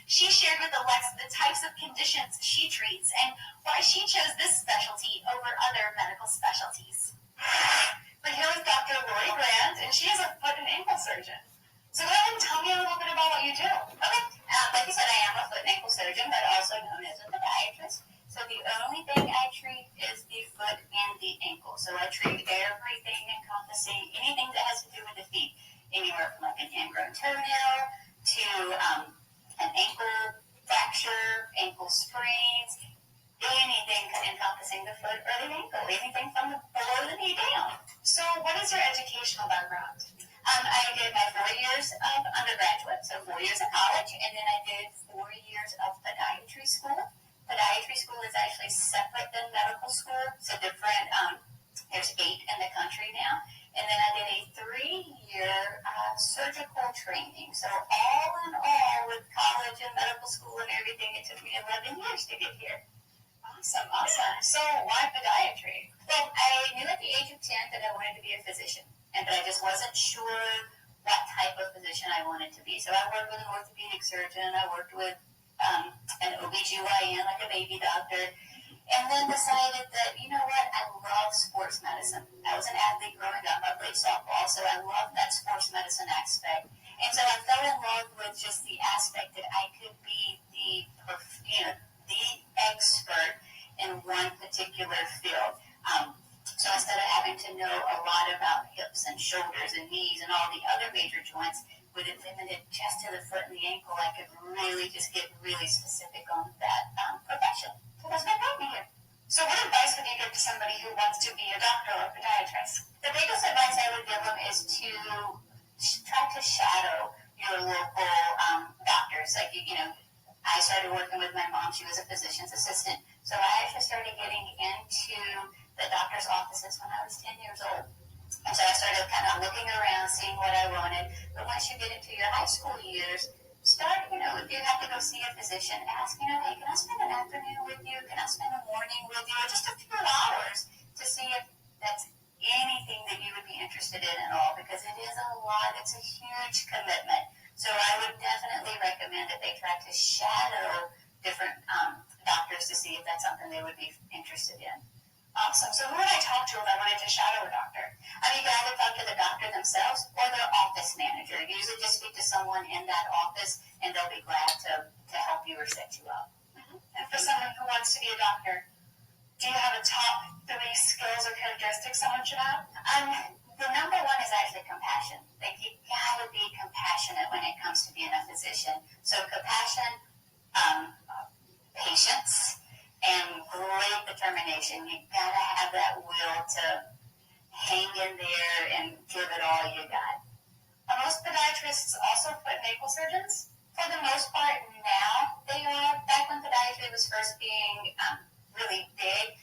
She shared with Alexa the types of conditions she treats and why she chose this specialty over other medical specialties. We're here with Dr. Lori Grand, and she is a foot and ankle surgeon. So go ahead and tell me a little bit about what you do. Okay. Like you said, I am a foot and ankle surgeon, but also known as a podiatrist. So the only thing I treat is the foot and the ankle. So I treat everything encompassing anything that has to do with the feet, anywhere from like an ingrown toenail to an ankle fracture, ankle sprains, anything encompassing the foot or the ankle, anything from below the knee down. So what is your educational background? I did my 4 years of undergraduate, so 4 years of college, and then I did 4 years of podiatry school. Podiatry school is actually separate than medical school. It's a different, there's 8 in the country now. And then I did a 3-year surgical training. So all in all, with college and medical school and everything, it took me 11 years to get here. Awesome. So why podiatry? Well, I knew at the age of 10 that I wanted to be a physician, but I just wasn't sure what type of physician I wanted to be. So I worked with an orthopedic surgeon. I worked with an OBGYN, like a baby doctor, and then decided that, you know what, I love sports medicine. I was an athlete growing up. I played softball, so I loved that sports medicine aspect. And so I fell in love with just the aspect that I could be the expert in one particular field. So instead of having to know a lot about hips and shoulders and knees and all the other major joints, with it limited just to the foot and the ankle, I could really just get really specific on that profession. So that's what brought me here. So what advice would you give to somebody who wants to be a doctor or a podiatrist? The biggest advice I would give them is to try to shadow your local doctors. Like, I started working with my mom. She was a physician's assistant. So I actually started getting into the doctor's offices when I was 10 years old. And so I started kind of looking around, seeing what I wanted. But once you get into your high school years, start, if you have to go see a physician, ask, hey, can I spend an afternoon with you? Can I spend a morning with you? Or just a few hours to see if that's anything that you would be interested in at all. Because it is a lot. It's a huge commitment. So I would definitely recommend that they try to shadow different doctors to see if that's something they would be interested in. Awesome. So who would I talk to if I wanted to shadow a doctor? You can either talk to the doctor themselves or their office manager. Usually just speak to someone in that office, and they'll be glad to help you or set you up. Mm-hmm. And for someone who wants to be a doctor, do you have a top 3 skills or characteristics someone should have? The number one is actually compassion. Like, you gotta be compassionate when it comes to being a physician. So compassion, patience, and great determination. You gotta have that will to hang in there and give it all you got. Are most podiatrists also foot and ankle surgeons? For the most part, now they are. Back when podiatry was first being really big,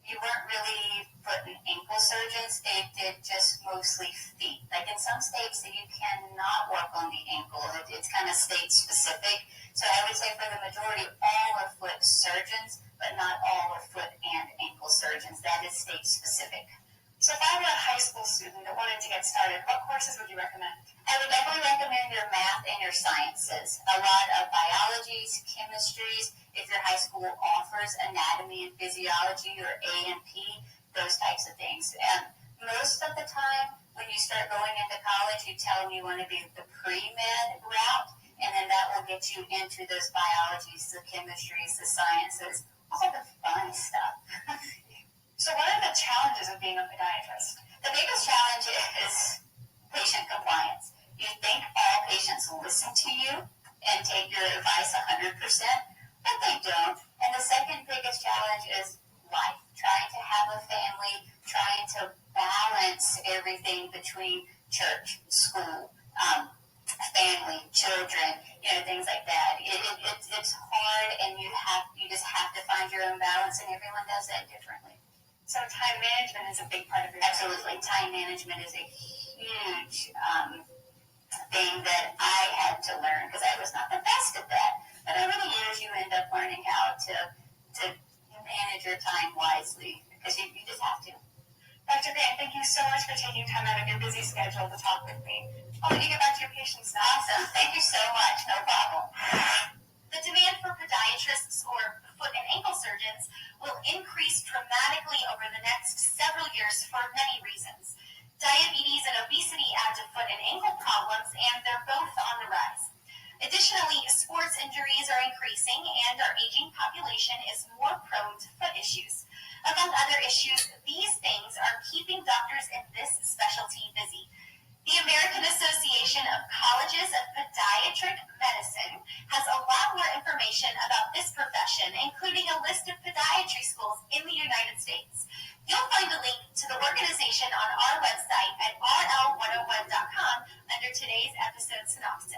you weren't really foot and ankle surgeons. They did just mostly feet. Like in some states, you cannot work on the ankle. It's kind of state specific. So I would say for the majority, all are foot surgeons, but not all are foot and ankle surgeons. That is state specific. So if I were a high school student that wanted to get started, what courses would you recommend? I would definitely recommend your math and your sciences. A lot of biologies, chemistries. If your high school offers anatomy and physiology or A&P, those types of things. And most of the time, when you start going into college, you tell them you want to be the pre-med route, and then that will get you into those biologies, the chemistries, the sciences, all the fun stuff. So what are the challenges of being a podiatrist? The biggest challenge is patient compliance. You think all patients listen to you and take your advice 100%, but they don't. And the second biggest challenge is life. Trying to have a family, trying to balance everything between church, school, family, children, things like that. It's hard, and you just have to find your own balance, and everyone does that differently. So time management is a big part of your job. Absolutely. Time management is a huge thing that I had to learn because I was not the best at that. But over the years, you end up learning how to manage your time wisely because you just have to. Dr. Grant, thank you so much for taking time out of your busy schedule to talk with me. I'll let you get back to your patients now. Awesome. Thank you so much. No problem. United States. You'll find a link to the organization on our website at rl101.com under today's episode synopsis.